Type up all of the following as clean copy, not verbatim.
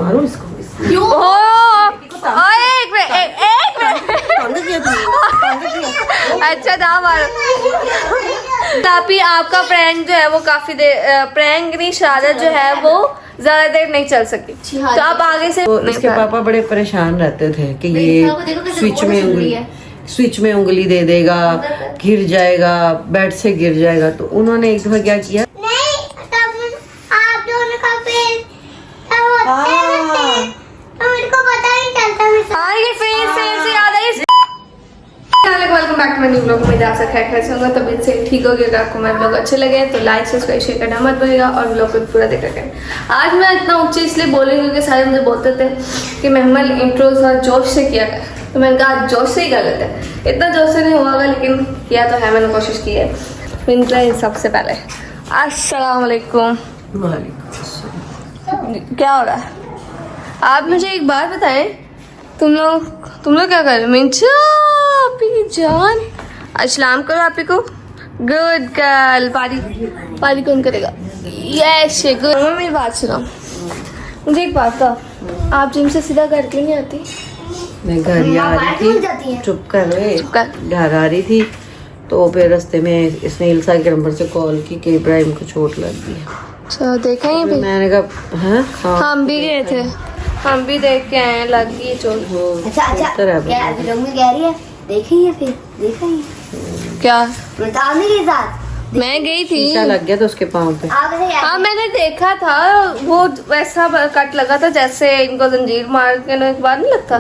मारो इसको। क्यों? अच्छा था मारो। तापी आपका प्रैंक जो है वो काफी देर, प्रैंक नहीं शरारत जो है वो ज्यादा देर नहीं चल सकी, तो आप आगे से। तो इसके पापा बड़े परेशान रहते थे कि ये स्विच में उंगली दे देगा, गिर जाएगा, बेड से गिर जाएगा। तो उन्होंने एक दफा क्या किया, हाँ ये फेस से याद आई। Welcome back to my new blog. मैं आप सब कैसे होंगे, तबीयत से ठीक हो गया। आपको मेरे ब्लॉग अच्छे लगे तो लाइक सब्सक्राइब शेयर करना मत भूलिएगा और ब्लॉग को पूरा देख रखें। आज मैं इतना ऊंचे इसलिए बोल रही हूँ क्योंकि सारे मुझे बोलते थे कि महमल इंट्रो थोड़ा जोश से किया है, तो मैंने कहा जोश से ही कर लेते हैं। इतना जोश से नहीं हुआ लेकिन किया तो है, मैंने कोशिश की है। सबसे पहले अस्सलाम वालेकुम। क्या हो रहा है? आप मुझे एक बात बताएं, तुम लोग क्या कर रहे हो? मिंचा आपी जान अस्सलाम करो आपी को। Good girl. पारी कौन करेगा? Yes good. मम्मा मेरी बात सुनो, मुझे एक बात था, आप जिम से सीधा घर क्यों नहीं आती? मैं घर ही आ रही थी। चुप कर रहे, घर आ रही थी तो फिर रास्ते में इसने इल्सा के नंबर से कॉल की कि इब्राहिम को चोट लग गई। अच्छा देखा ही? मैंने कहा हाँ, हम भी गए थे, हम भी देख के आए, लग गई चोट। अच्छा क्या लोग में कह रही है? देखिए फिर देखिए क्या बताने के साथ मैं गई थी, शीशा लग गया था उसके पाँव पे। हाँ मैंने देखा था, वो वैसा कट लगा था जैसे इनको जंजीर मारने के बाद नहीं लगता,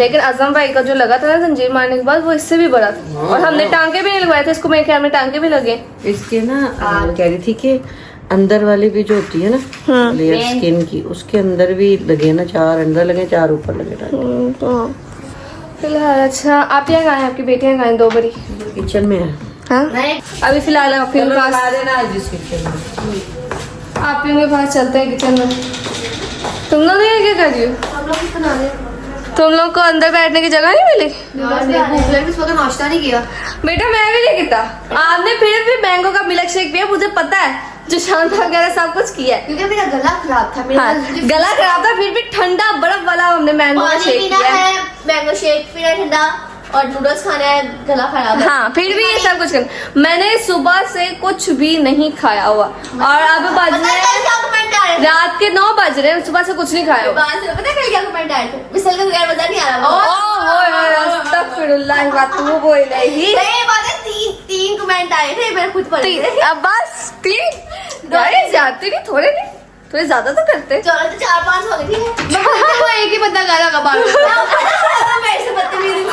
लेकिन आजम भाई का जो लगा था ना जंजीर मारने के बाद वो इससे भी बड़ा था। और हमने टांके भी नहीं लगवाए थे इसको, मेरे ख्याल में टांके भी लगे इसके ना। कह रही थी कि अंदर वाली भी जो होती है ना लेयर स्किन की, उसके अंदर भी लगे ना, 4 अंदर लगे 4 ऊपर लगे। तो फिलहाल अच्छा आप यहाँ गए, आपकी बेटियाँ गए 2 बड़ी किचन में है। हाँ अभी फिलहाल आप के पास चलते हैं किचन में। तुम लोग क्या कर रही हो? तुम लोग को अंदर बैठने की जगह नहीं मिली? नाश्ता नहीं किया बेटा, मैं भी नहीं किया। आपने फिर भी मैंगो का मिल्क शेक पिया, मुझे पता है, जो शांत वगैरह सब कुछ किया है क्योंकि मेरा गला खराब था। हाँ, गला खराब था, फिर भी ठंडा बर्फ वाला हमने मैंगो का शेक पिया है। मैंगो शेक पीना ठंडा और नूडल्स खाना है, गला खराब है। हाँ फिर भी ये सब कुछ करना। मैंने सुबह से कुछ भी नहीं खाया हुआ और अब बज रहे रात के 9 बज रहे हैं, सुबह से कुछ नहीं खाया हुआ। पता है कल क्या कमेंट आए थे? मिसल का बगैर मजा नहीं आ रहा। अस्तगफिरुल्लाह व अतूबु इलैहि। सही बात है, 3 कमेंट आए थे, मैंने खुद पढ़े थे। अब बस 3 जाते नहीं, थोड़े ज्यादा तो करते। चलो तो 4-5 हो गए। ठीक है वो एक ही बंदा गाना का बात मेरे से बदतमीजी।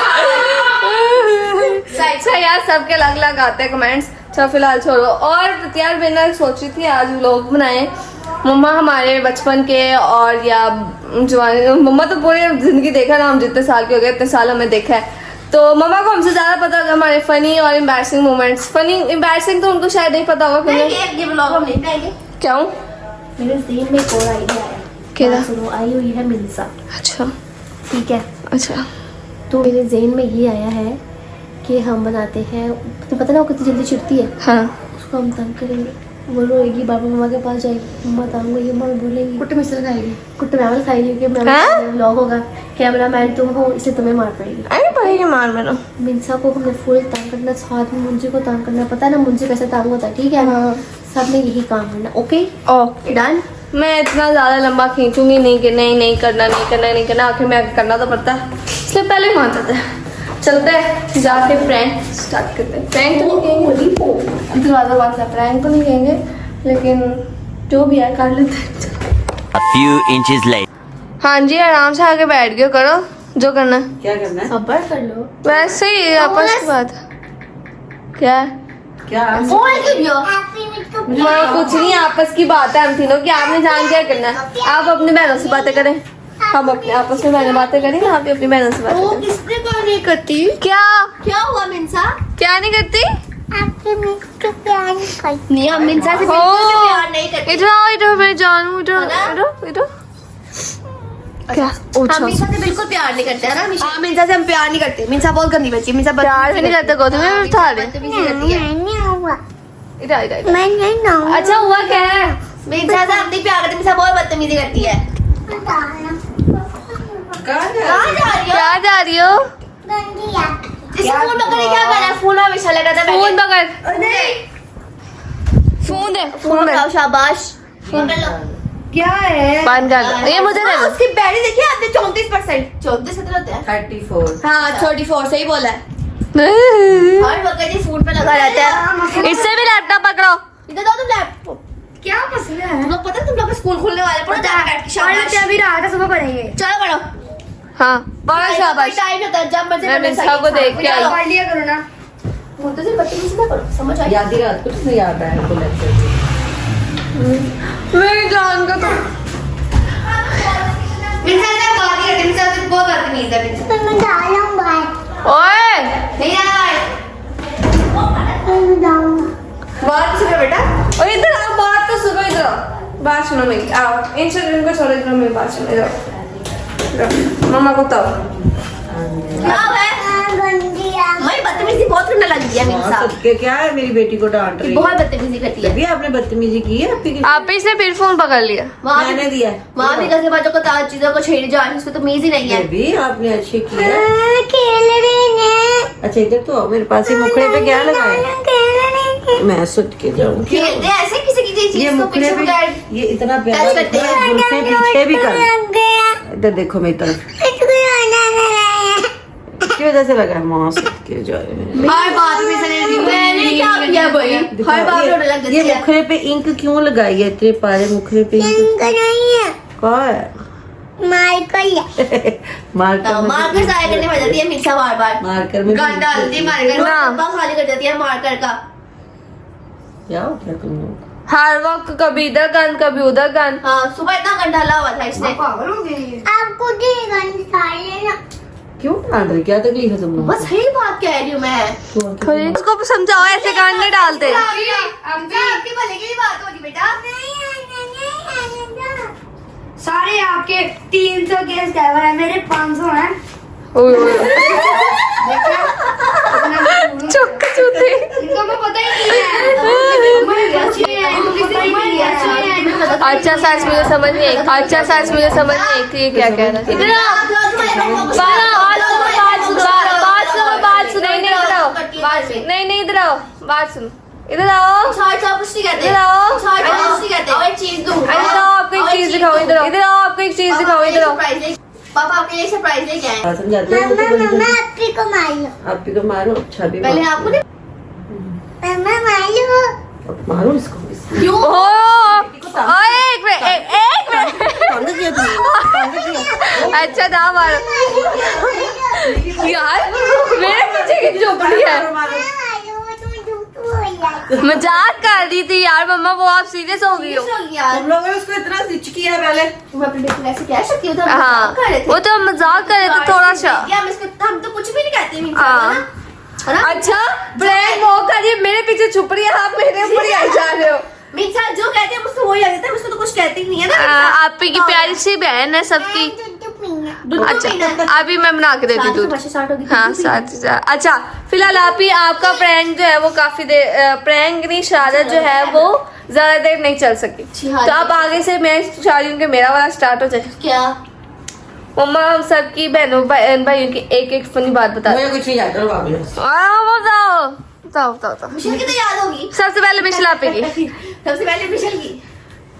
अच्छा यार सबके अलग अलग आते हैं कमेंट्स। अच्छा फिलहाल छोड़ो। और यार मैंने सोची थी आज व्लॉग बनाए मम्मा हमारे बचपन के और या जवानी। मम्मा तो पूरी जिंदगी देखा ना, हम जितने साल के हो गए इतने साल हमने देखा है, तो मम्मा को हमसे ज्यादा पता होगा हमारे फनी और एम्बैरसिंग मोमेंट्स। फनी एम्बैरसिंग तो उनको शायद नहीं पता होगा। ये व्लॉग हम नहीं बनाएंगे। क्यों? मेरे ज़हन में एक और आइडिया आया। क्या? सुनो, आई हुई है मिल्सा। अच्छा ठीक है। अच्छा तो मेरे ज़हन में ये आया है कि हम बनाते हैं, तो पता ना वो कितनी जल्दी चिढ़ती है। हाँ उसको हम तंग करेंगे, वो रोएगी, बाबा मम्मा के पास जाएगी, मम्मा तंग हुई, मम्मा बोलेंगी कुट्टे मिसल खाएगी, कुट्टे मैमल खाएगी क्योंकि व्लॉग होगा, कैमरा मैन तुम हो इसलिए तुम्हें मार पड़ेगी। अरे पड़ेगी मार मेरा। मिल्सा को हमने फुल तंग करना, साथ में मुंजी को तंग करना। पता है ना मुंजी कैसे तंग होता है? ठीक है। सब ने यही काम करना। Okay done. मैं इतना ज्यादा लंबा खींचूंगी नहीं कि नहीं करना, आखिर में करना तो पड़ता है, इसलिए पहले मान जाते हैं। चलते हैं जाके प्रैंक स्टार्ट करते हैं। प्रैंक तो नहीं कहेंगे, दरवाजा बंद है, प्रैंक तो नहीं कहेंगे, लेकिन जो भी है कर लेते हैं। A few inches later. हाँ जी आराम से आके बैठ गए, करो जो करना है। क्या करना है? सब्र कर लो। वैसे ही आपस की बात। क्या कुछ नहीं, आपस की बात है हम तीनों की। आपने जान क्या करना है, आप अपनी बहनों से बातें करें, हम अपने आपस में बहनें बातें करेंगे, आप भी अपनी बहनों से बातें करें। किसने कहा नहीं करती? क्या हुआ मिंसा? क्या नहीं करती? नहीं हम मिंसा से बिल्कुल भी प्यार नहीं करते। इधर मैं जानू, इधर क्या? हम मिंसा से बिल्कुल प्यार नहीं करते है ना? हाँ मिंसा से हम प्यार नहीं करते। मिंसा बहुत गंदी बच्ची है। मिंसा प्यार भी नहीं करते को तुम्हें उठा ले। अच्छा हुआ क्या है? मिंसा से हम नहीं प्यार करते, मिंसा बहुत बदतमीजी करती है। कहाँ जा कहाँ जा रही हो? क्या जा रही हो? इस फोन पकड़ के क्या कर रहा है? फोन में विशाल लगा था फोन पकड़, फोन दे, फोन उठाओ, शाबाश। फोन कर लो। क्या है? बंद कर दो, ये मुझे दे दो। उसकी बैटरी देखिए आपने 34%। 34 कितना होता है? 34। हाँ 34 सही बोला है। इससे हर वक्त ये फोन पे लगा रहता है। भी लैपटॉप पकड़ो। इधर दो तुम लैपटॉप। क्या मसला है? तुम लोग पता है तुम लोग का स्कूल खुलने वाला है। पढ़ो जाके बैठ के शाबाश। अभी रहा था सुबह पढ़ेंगे। चलो पढ़ो। हाँ बड़ा शाबाश। टाइम होता है जब मर्जी मैं पढ़ो, मिर्जा को सही। देख के आई। चलो, पढ़ लिया करो ना। मुझे सिर्फ बच्चे से ना पढ़ो, समझ आई? याद ही रात को तुम्हें याद आया तो लेक्चर। मेरी जान का तो मिर्जा से बात ही करते, मिर्जा से बहुत बदतमीज है मिर्जा। मैं डालूं बात। ओए नहीं आए। मैं डालूंगा। बात सुनो बेटा। और इधर आओ, बात तो सुनो, इधर आओ, बात सुनो मेरी। आओ इंस्टाग्राम को छोड़ो, इधर मेरी बात सुनो, इधर आओ। मम्मा को बताओ क्या है? हमारी बदतमीजी बहुत करने लगी है मिर्जा। क्या है, मेरी बेटी को डांट रही है। बहुत बदतमीजी करती है। तभी आपने बदतमीजी की है आपकी। आप इसने फिर फोन पकड़ लिया। मैंने दिया है। वहाँ भी कैसे बच्चों को ताज चीजों को छेड़ी जा रही है, उसको तो मीज ही नहीं है। भी आपने अच्छी की है। खेल रही है। अच्छा इधर तो आओ, मेरे पास ही मुखड़े पे क्या लगाया। मैं सुट के जाऊँ। खेलते हैं ऐसे किसी की चीज ये को मुखड़े पीछे पे बुलाए। ये इतना प्यारा टच करते दिखता है, हैं। गुस्से पीछे भी कर। इधर देखो मेरी तरफ। की वजह से लगा है माँ सुट के जाए। हर बात में से मैंने क्या किया भाई? हर बात में लग जाती ये है। मुखड़े पे इंक क्यों लगाई है? इतने पारे मुखड़े पे इंक कौन है? मार्कर जाया करने पड़ जाती है मिर्चा बार बार। मार्कर में गन डालती है मार्कर ना। डब्बा खाली कर देती है मार्कर का। क्या हो गया तुम लोग? हर वक्त कभी इधर गन कभी उधर गन। हाँ सुबह इतना गन डाला हुआ था इसने। आपको क्यों डाल रही? क्या तकलीफ है तुम लोग? बस सही बात कह रही हूँ मैं। उसको समझाओ, ऐसे गन नहीं डालते। आपके भले की बात होगी बेटा। सारे आपके 300 केस ड्राइवर है, मेरे 500 हैं। चुप चूते। इनको मैं पता ही नहीं है। अच्छा सच मुझे समझ नहीं आई। अच्छा सच मुझे समझ नहीं आई कि ये क्या कह रहा है। इधर आओ, बात सुनो, नहीं इधर आओ, नहीं इधर आओ, बात सुनो, इधर आओ, कुछ नहीं कहते। इधर आओ, कुछ नहीं कहते। और एक चीज दूँ। इधर आओ, आपको एक चीज दिखाओ, इधर आओ, इधर आओ, आपको एक चीज दिखाओ, इधर आओ। पापा आपके लिए सरप्राइज लेके आए हैं। समझाते हो तो मम्मा आपी को मारो। आप भी तो मारो। अच्छा भी पहले आपको नहीं मम्मा मारो। मारो इसको। क्यों? ओए एक मिनट। अच्छा था मारो यार, मेरे पीछे की झोपड़ी है। मजाक कर रही थी यार मम्मा, वो आप सीरियस हो गई हो। तुम लोगों ने उसको इतना स्विच किया पहले। तुम अपने बेटे को ऐसे कह सकती हो? तो हम हाँ मजाक कर रहे थे। वो तो हम मजाक कर रहे थे थोड़ा सा। हम तो कुछ भी नहीं कहते मीन्स हाँ। है ना? अच्छा ब्रेक वो करिए, मेरे पीछे छुप रही है, आप मेरे ऊपर ही आई जा रहे हो। मीन्स जो कहते हैं उसको वही लगता है, उसको तो कुछ कहते ही नहीं है ना। आप की प्यारी सी बहन है सबकी। अच्छा अभी मैं बना के देती दूध। हाँ साथ। अच्छा फिलहाल आप ही, आपका प्रैंक जो है वो काफी देर, प्रैंक नहीं शरारत जो है वो ज्यादा देर नहीं चल सकी। तो अब आगे से मैं चाह रही हूँ कि मेरा वाला स्टार्ट हो जाए। क्या? मम्मा हम सबकी बहनों भाइयों की एक एक फनी बात बता। मुझे कुछ नहीं आता। बताओ बताओ बताओ बताओ। मिशेल की तो याद होगी। सबसे पहले मिशेल आपी की। सबसे पहले मिशेल की।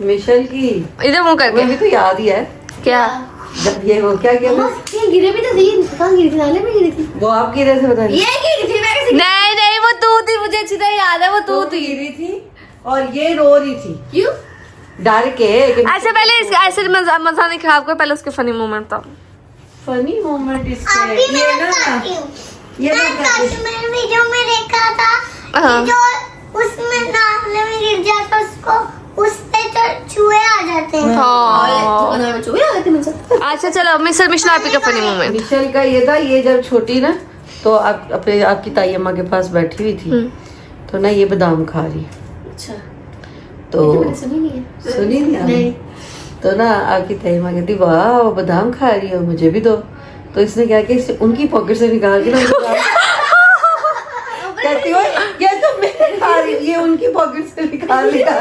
मिशेल की इधर मुंह मुझे करके। भी तो याद ही है। क्या? जब ये वो क्या किया मम्मा, ये गिरे भी तो थी। कहाँ गिरी थी? नाले में गिरी थी। वो आप गिरे थे पता नहीं। ये गिरी थी। मैं कैसे नहीं वो तू थी, मुझे अच्छी तरह याद है वो तू वो थी। गिरी थी और ये रो रही थी क्यों? डर के। ऐसे पहले ऐसे मजा नहीं खराब कर, पहले उसके फनी मोमेंट बताओ। फनी मोमेंट इसके अभी ये मैं ना बताती हूँ। ये मैं ना कश्मीर वीडियो में देखा था हाँ। कि जो उसमें नाले में गिर जाता उसको उससे तो चूहे आ जाते हैं। हाँ। में चूहे आ गए थे मुझसे। अच्छा चलो मिस्टर मिशन आपी का फनी मोमेंट। मिशेल का ये था, ये जब छोटी ना तो आप अपने आपकी ताई अम्मा के पास बैठी हुई थी तो ना ये बादाम खा रही अच्छा तो मैंने सुनी नहीं है। सुनी नहीं आपने? नहीं। तो ना आपकी ताई अम्मा कहती वाह बादाम खा रही हो, मुझे भी दो। तो इसने क्या किया, इसे उनकी पॉकेट से निकाल के ना उनको कहती हो ये तो मैं खा रही हूँ, ये उनकी पॉकेट से निकाल के खा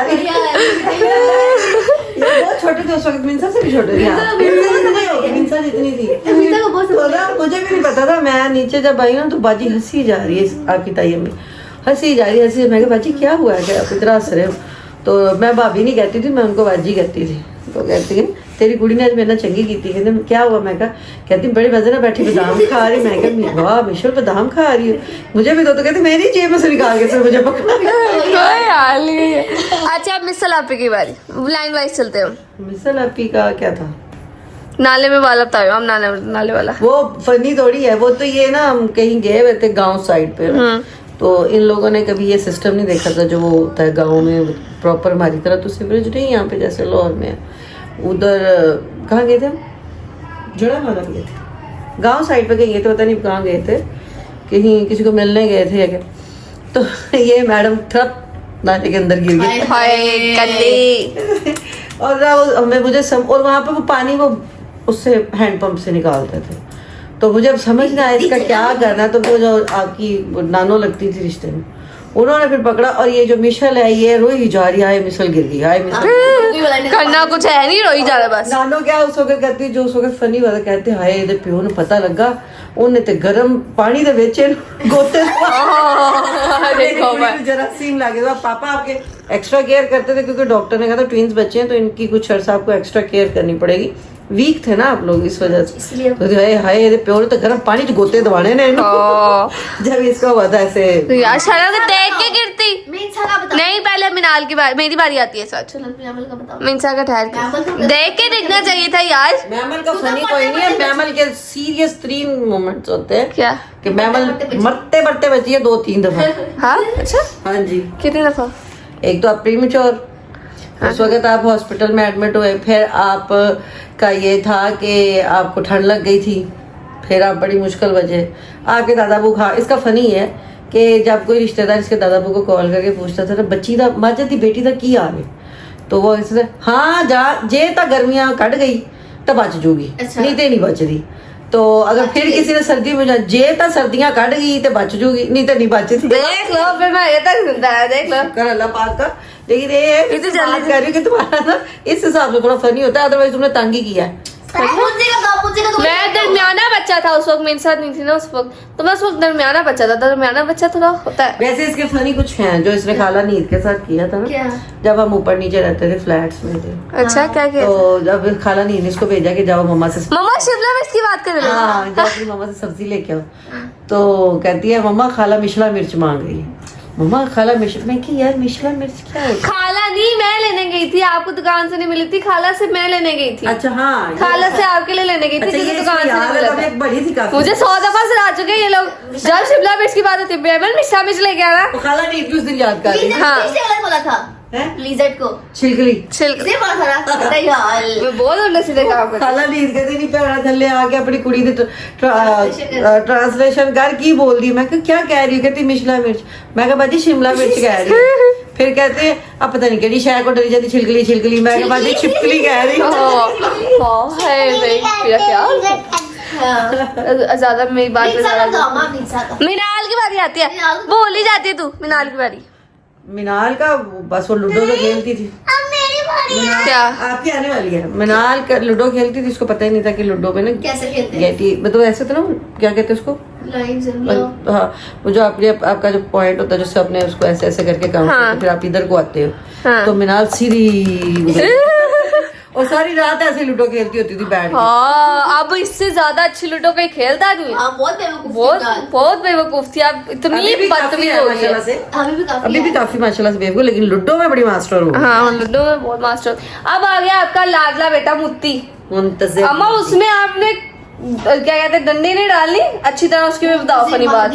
रही है। ये बहुत छोटे थे उस वक्त मिंसा से भी छोटे थे। मिंसा जितनी थी तो ना मुझे भी नहीं पता था। मैं नीचे जब आई ना तो बाजी हंसी जा रही है, आपकी ताई अम्मी हंसी जा रही है, हंसी। मैं कहा बाजी क्या हुआ है, आप इतना हंस रहे हो? तो मैं भाभी नहीं कहती थी, मैं उनको बाजी कहती थी। तो कहती है तेरी कुड़ी ने आज मेरे ना चंगी की थी। कहते क्या हुआ? मैं कहा कहती बड़ी मजे ना बैठी बादाम खा रही। मैं कहा वाह मिशल बादाम खा रही हो, मुझे भी दो। तो कहती मेरी जेब में से निकाल के मुझे पकड़ा। कोई हाल नहीं है। अच्छा अब मिसल आपी की बारी, लाइन वाइज चलते हो। मिसल आपी का क्या था? नाले में वाला बताओ, हम नाले वाला। वो फनी थोड़ी है वो तो। ये ना हम कहीं गए हुए थे गाँव साइड पे, तो इन लोगों ने कभी ये सिस्टम नहीं देखा था जो वो होता है गाँव में प्रॉपर। हमारी तरह तो सीवरेज नहीं यहाँ पे जैसे लाहौर में है। उधर कहाँ गए थे हम? जड़ा वाला गए थे, गांव साइड पे गए थे, पता नहीं कहाँ गए थे, कहीं किसी को मिलने गए थे क्या। तो ये मैडम ठप नाले के अंदर गिर गई और हमें और वहाँ पे वो पानी वो उससे हैंडपंप से निकालते थे। तो मुझे अब समझ नहीं आया इसका क्या करना। तो वो जो आपकी नानो लगती थी रिश्ते में, उन्होंने फिर पकड़ा और ये जो मिशल है ये रोई जा रही है, मिसल गिर गई है। करना कुछ है नहीं, रोई जा रहा बस। नानो क्या उस वक्त कहती जो उस वक्त फनी वाला कहते हाय ਇਹਦੇ ਪਿਓ ਨੂੰ पता लगा ਉਹਨੇ ਤੇ गरम पानी ਦੇ ਵਿੱਚ गोते देखो जरासीम लगे। तो पापा आपके एक्स्ट्रा केयर करते थे क्योंकि डॉक्टर ने कहा था ट्विंस बच्चे हैं तो इनकी कुछ अर्सा आपको एक्स्ट्रा केयर करनी पड़ेगी। वीक थे ना आप लोग इस वजह से। तो हाय ਇਹਦੇ ਪਿਓ ने तो गरम पानी च गोते दबाने ने जब इसका हुआ था ऐसे। यार शर्म देख के गिरती नहीं। पहले मिनाल की बारी, मेरी बारी आती है सच। मिंसा का ठहर के देख के दिखना चाहिए था यार। मैमल का फनी कोई नहीं है, मैमल के सीरियस 3 मोमेंट्स होते हैं क्या कि मैमल मरते मरते बची है 2-3 दफा। हाँ अच्छा हाँ जी। कितनी दफा? एक तो आप प्रीमेच्योर, उस वक्त आप हॉस्पिटल में एडमिट हुए, फिर आप का ये था कि आपको ठंड लग गई थी, फिर आप बड़ी मुश्किल वजह आपके दादा बू खा। इसका फनी है कि जब कोई रिश्तेदार इसके दादा बू को कॉल करके पूछता था ना बच्ची दा माजा दी बेटी दा की हाल है, तो वो इससे हाँ जा जे ता गर्मियां कट गई तो बच जूगी, नहीं तो नहीं बचदी। तो अगर फिर किसी ने सर्दी में जे ता सर्दियां कट गई तो बच जूगी, नहीं तो नहीं बचती। देख लो फिर मैं ये तक सुनता है, देख लो कर अल्लाह पाक का। लेकिन ये तो जल्दी कर रही हूँ कि तुम्हारा ना इस हिसाब से थोड़ा फनी होता है, अदरवाइज तुमने तंग ही किया है। मैं दरमियाना बच्चा था उस वक्त, मेरे साथ नहीं थी ना उस वक्त, तो मैं उस वक्त दरमियाना बच्चा था। दरमियाना बच्चा थोड़ा होता है। वैसे इसके फनी कुछ हैं जो इसने खाला नींद के साथ किया था ना, जब हम ऊपर नीचे रहते थे फ्लैट्स में थे। अच्छा क्या किया? तो जब खाला नींद ने इसको भेजा कि जाओ मम्मा से, मम्मा शिमला मिर्च की बात कर रहे हो? हाँ जाओ अपनी मम्मा से सब्जी लेके आओ। तो कहती है मम्मा खाला मिशला मिर्च मांग रही है। मम्मा खाला मिर्च, मैं कि यार मिशला मिर्च क्या है? खाला नहीं मैं लेने गई थी, आपको दुकान से नहीं मिली थी, खाला से मैं लेने गई थी। अच्छा हाँ, खाला से आपके लिए लेने गई थी, अच्छा, दुकान से नहीं मिला था। बड़ी थी काफी। मुझे 100 दफा सुना चुके हैं ये लोग। जब शिमला मिर्च की बात होती है बेमन मिर्चा मिर्च लेके आना। तो खाला नींद की उस दिन याद कर रही है। हाँ बोला था लिजर्ट को छिलकली छिलके से बोला था ना यार मैं बहुत उल्टा सीधे काम करती खाला नींद कहती नहीं पैरा थल्ले आके अपनी कुड़ी ने ट्रांसलेशन कर की बोल दी। मैं क्या कह रही हूँ? कहती मिशला मिर्च। मैं कहा बाजी शिमला मिर्च कह रही है। फिर कहते हैं अब पता नहीं केड़ी शहर को डरी जाती छिलकली छिलकली। मैं कहा बाजी छिपकली कह रही हूँ। ज्यादा मेरी बात मिनाल की बारी आती है, बोल ही जाती है तू। मिनाल की बारी। मिनाल का बस वो लूडो तो खेलती थी। अब मेरी बारी है। क्या आपकी आने वाली है। मिनाल का लूडो खेलती थी, उसको पता ही नहीं था कि लूडो में ना कैसे खेलते हैं? गैटी मतलब ऐसे था ना, क्या कहते हैं उसको? हाँ वो जो अपने आपका जो पॉइंट होता है जिससे अपने उसको ऐसे ऐसे करके काउंट करते, फिर आप इधर को आते हो। तो मिनाल सीधी और सारी रात ऐसे लूडो खेलती होती थी बैठ के। हाँ अब इससे ज्यादा अच्छी लूडो कोई खेलता नहीं। बहुत बेवकूफ थी आप, इतनी बदतमीज हो गई है। अभी भी काफी माशाल्लाह से बेवकूफ, लेकिन लूडो में बड़ी मास्टर हूँ। हाँ लूडो में बहुत मास्टर। अब आ गया आपका लाडला बेटा मुत्ती। मुंतज़िर अम्मा उसमें आपने क्या कहते हैं डंडी नहीं डालनी अच्छी तरह, उसकी भी बताओ फनी बात।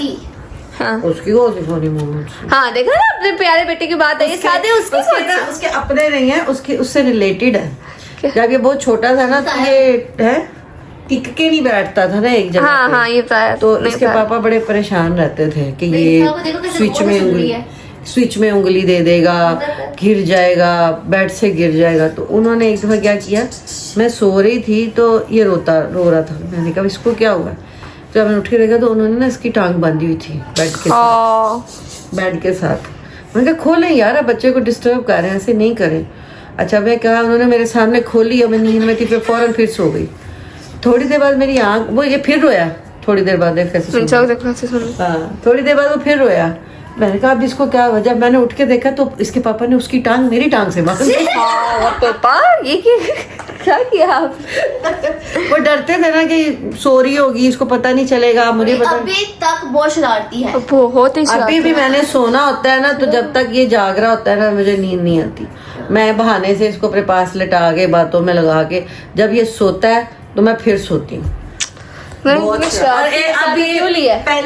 हाँ उसकी कौन सी फनी मोमेंट्स? हाँ देखा ना अपने प्यारे बेटे की बात है, ये शादी उसके अपने नहीं है, उसके उससे रिलेटेड है। जब ये बहुत छोटा था ना तो ये है टिक के नहीं बैठता था ना एक जगह हाँ पे। हाँ ये बताया तो इसके पापा बड़े परेशान रहते थे कि ये स्विच में उंगली दे देगा, गिर जाएगा, बेड से गिर जाएगा। तो उन्होंने एक दफा क्या किया, मैं सो रही थी तो ये रो रहा था। मैंने कहा इसको क्या हुआ? जब मैंने उठ के देखा तो उन्होंने ना इसकी टांग बांधी हुई थी बेड के साथ। मैंने कहा खोलें यार, बच्चे को डिस्टर्ब कर रहे हैं, ऐसे नहीं करें। अच्छा मैं कहा, उन्होंने मेरे सामने खोली और मैं नींद में थी, फिर फौरन फिर सो गई। थोड़ी देर बाद मेरी आंख, वो ये फिर रोया, थोड़ी देर बाद कैसे सुनो। हाँ, थोड़ी देर बाद वो फिर रोया। मैंने कहा अब इसको क्या वजह, मैंने उठ के देखा तो इसके पापा ने उसकी टांग मेरी टांग से मार दी। पापा ये क्या किया आप? वो डरते थे ना कि सो रही होगी, इसको पता नहीं चलेगा, मुझे पता नहीं। अभी तक बहुत शरारती है। बहुत ही अभी भी मैंने सोना होता है ना, तो जब तक ये जाग रहा होता है ना, मुझे नींद नहीं आती। मैं बहाने से इसको अपने पास लिटा के, बातों में लगा के, जब ये सोता है तो मैं फिर सोती हूँ। पहले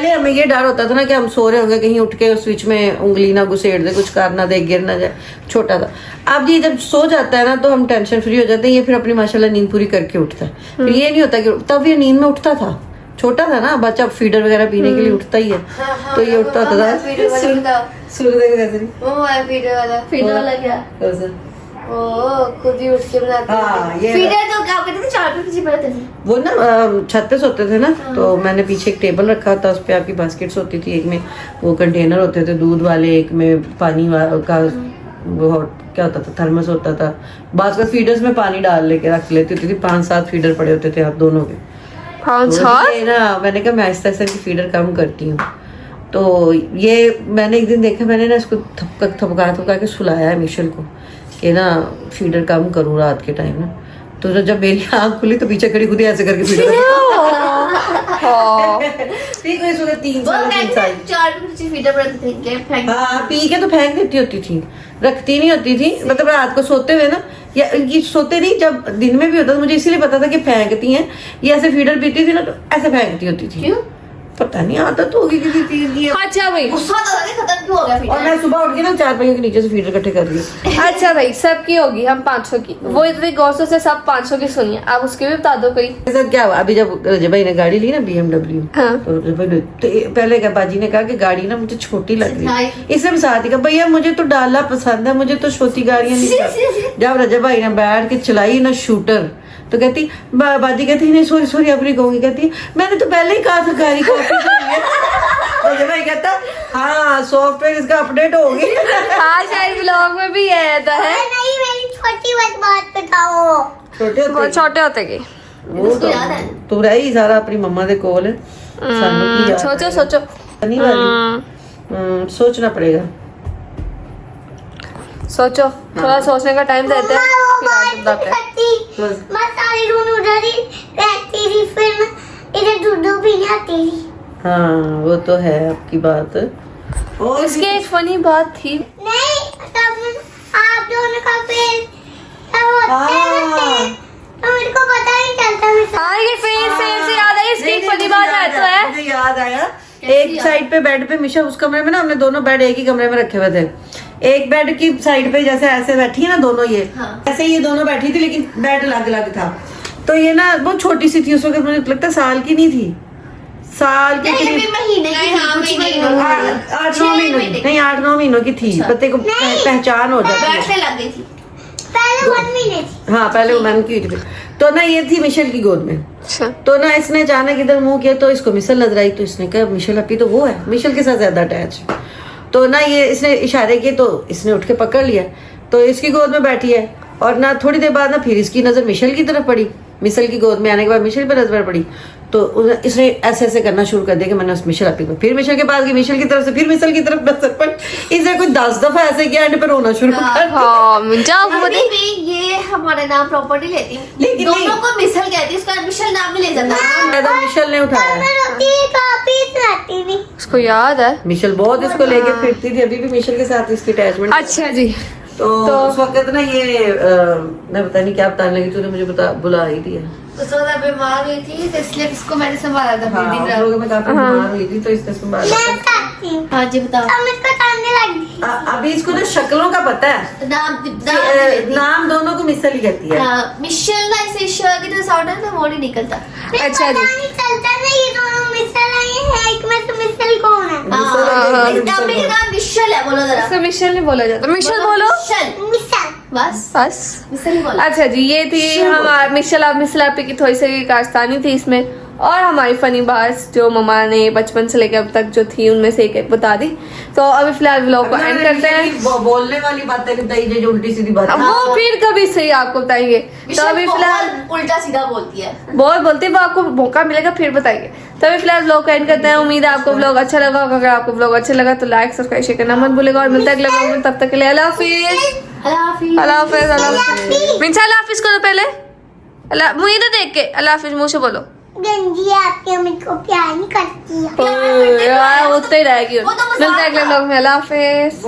हमें ये डर होता था ना कि हम सो रहे होंगे, कहीं उठ के उस स्विच में उंगली ना घुसेड़ दे, कुछ कर ना दे, गिर ना जाए, छोटा था। अब ये जब सो जाता है ना तो हम टेंशन फ्री हो जाते हैं। ये फिर अपनी माशाल्लाह नींद पूरी करके उठता है। फिर ये नहीं होता कि तब ये नींद में उठता था, छोटा था ना बच्चा, फीडर वगैरह पीने के लिए उठता ही है, तो ये उठता था। फीडर वाला क्या? खुद ही उठ के बनाते हैं। फीडर तो क्या कहते थे, चार पे किसी बनाते थे। वो ना छत पे सोते थे ना, तो मैंने पीछे एक टेबल रखा था, उस पे आपकी बास्केट्स होती थी, एक में वो कंटेनर होते थे दूध वाले, एक में पानी का वो क्या होता था, थर्मस होता था। बास का फीडर्स में पानी डाल लेके रख लेती थी। 5-7 फीडर पड़े होते थे आप दोनों के। 5-7 ना, मैंने कहा मैं आहिस्ता आहिस्ता की फीडर कम करती हूँ। तो ये मैंने एक दिन देखा, मैंने ना इसको थपका के सुलाया है मिशेल को कि ना फीडर कम करूँ रात के टाइम ना। तो जब मेरी आँख खुली तो पीछे खड़ी खुद ही ऐसे करके फीडर पी के तो फेंक देती होती थी, रखती नहीं होती थी। मतलब रात को सोते हुए ना, या ये सोते नहीं, जब दिन में भी होता था, मुझे इसीलिए पता था कि फेंकती हैं। ये ऐसे फीडर पीती थी ना, तो ऐसे फेंकती होती थी। क्यों पता नहीं, आदत होगी किसी चीज की। अच्छा भाई, गुस्सा तो खत्म क्यों हो गया फीडर? और मैं सुबह उठ के ना 4 पहियों के नीचे से फीडर इकट्ठे कर दिए। अच्छा भाई, सबकी होगी, हम 500 की, वो इतने गौर से सब 500 की सुनिए। आप उसके भी बता दो कोई। ऐसा क्या हुआ, अभी जब रजब भाई ने गाड़ी ली ना BMW, हाँ। तो रजब भाई ने पहले क्या, बाजी ने कहा कि गाड़ी ना मुझे छोटी लग रही है, इसलिए साथ ही कहा भैया मुझे तो डाला पसंद है, मुझे तो छोटी गाड़ियां नहीं पसंद। जब रजब भाई ने बैठ के चलाई ना शूटर, तो कहती बाजी कहती नहीं सॉरी अब नहीं कहूंगी, कहती मैंने तो पहले ही कहा था गाड़ी कॉपी रजब भाई कहता हाँ सॉफ्टवेयर इसका अपडेट हो गई। हाँ शायद ब्लॉग में भी है तो है। नहीं मेरी छोटी बात बताओ। छोटे होते की वो तो रही सारा अपनी मम्मा दे कोल है। सोचो नहीं वाली सोचना पड़ेगा। सोचो, थोड़ा सोचने का टाइम देते हैं, फिर आगे बताते हैं। मैं सारी रूम उधर ही रहती थी, फिर मैं इधर दूध भी नहीं आती थी। हाँ वो तो है आपकी बात। और इसके एक फनी बात थी, नहीं तब आप दोनों का फिर होते हैं, तो मेरे को पता नहीं चलता। हाँ ये फिर से याद आई, इसकी एक फनी बात है तो है। मुझे याद आया, एक साइड पे बेड पे मिशा, उस कमरे में ना हमने दोनों बेड एक ही कमरे में रखे हुए थे। एक बेड की साइड पे जैसे ऐसे बैठी है ना दोनों, ये ऐसे ये दोनों बैठी थी, लेकिन बेड अलग अलग था। तो ये ना बहुत छोटी सी थी उस वक्त, मुझे लगता है साल की नहीं थी, साल की महीने की, 8-9 महीनों की थी। पति को पहचान हो जाती है। लग गई थी पहले 1 महीने थी। हाँ पहले वुमेन की थी। तो ना ये थी मिशेल की गोद में। तो ना इसने अचानक इधर मुंह किया तो इसको मिशेल नजर आई, तो इसने कहा मिशेल अपी तो वो है, मिशेल के साथ ज्यादा अटैच। तो ना ये इसने इशारे किए तो इसने उठ के पकड़ लिया, तो इसकी गोद में बैठी है। और ना थोड़ी देर बाद ना फिर इसकी नजर मिशेल की तरफ पड़ी, मिशेल की गोद में आने के बाद मिशेल पर नजर पड़ी, तो इसने ऐसे ऐसे करना शुरू कर दिया कि मैंने उस मिशेल अपी को, फिर मिशेल के पास गई, मिशेल की तरफ से फिर मिशेल की तरफ नजर पड़ी। इसने कोई 10 दफा ऐसे किया, एंड पे रोना शुरू कर दिया। ये हमारे नाम प्रॉपर्टी लेती, लेकिन दोनों को मिशेल कहती, उसका मिशेल नाम भी ले जाता। मिशेल ने उठाया, मैं रोती काफी रहती थी। उसको याद है, मिशेल बहुत इसको लेके फिरती थी, अभी भी मिशेल के साथ इसकी अटैचमेंट। अच्छा जी। तो उस वक्त ना ये मैं पता नहीं क्या बताने लगी, तूने मुझे बुला ही दिया। उस वक्त बीमार हुई थी तो इसलिए इसको मैंने संभाला था। हाँ, उस वक्त मैं काफी बीमार हुई थी तो इसने संभाला। मैं करती हूँ। हाँ जी बताओ। अब मुझको ताने लगी। अभी इसको ना शक्लों का पता है, नाम दोनों को मिशेल ही कहती है। मिशेल ना इसे श की तरह साउंड है तो वो नहीं निकलता। अच्छा जी। नहीं चलता ना, ये दोनों मिशेल है, एक में तो मिशेल कौन है? अम्मी का नाम मिशेल है, बोलो जरा। इसको मिशेल नहीं बोला जाता, मिशेल बोलो। मिशेल बस मिशेल ही बोलो। अच्छा जी, ये थी हम मिशेल आप की थोड़ी सी कारस्तानी थी इसमें, और हमारी फनी बात जो मम्मा ने बचपन से लेकर अब तक जो थी उनमें से एक एक बता दी। तो अभी फिलहाल व्लॉग को एंड करते हैं। बोलने वाली बातें बताइए जो उल्टी सीधी बात वो फिर कभी सही आपको बताएंगे। तो अभी फिलहाल उल्टा सीधा बोलती है, बहुत बोलते हैं, वो आपको मौका मिलेगा फिर बताएंगे। तो अभी फिलहाल व्लॉग को एंड करते हैं। उम्मीद है आपको व्लॉग अच्छा लगा होगा। अगर आपको व्लॉग अच्छा लगा तो लाइक सब्सक्राइब शेयर करना मत भूलेगा और मिलता है अगले व्लॉग में। तब तक के लिए अल्लाह हाफिज। अल्लाह हाफिज। अल्लाह हाफिज। अल्लाह हाफिज। मिंशा अल्लाह हाफिज करो पहले। अल्लाह मुझे तो देख के अल्लाह हाफिज मुंह से बोलो। गंजी आपकी अम्मी को प्यार नहीं करती है। यार उतना ही रहेगी। मिलते हैं अगले व्लॉग में। अल्लाह हाफिज।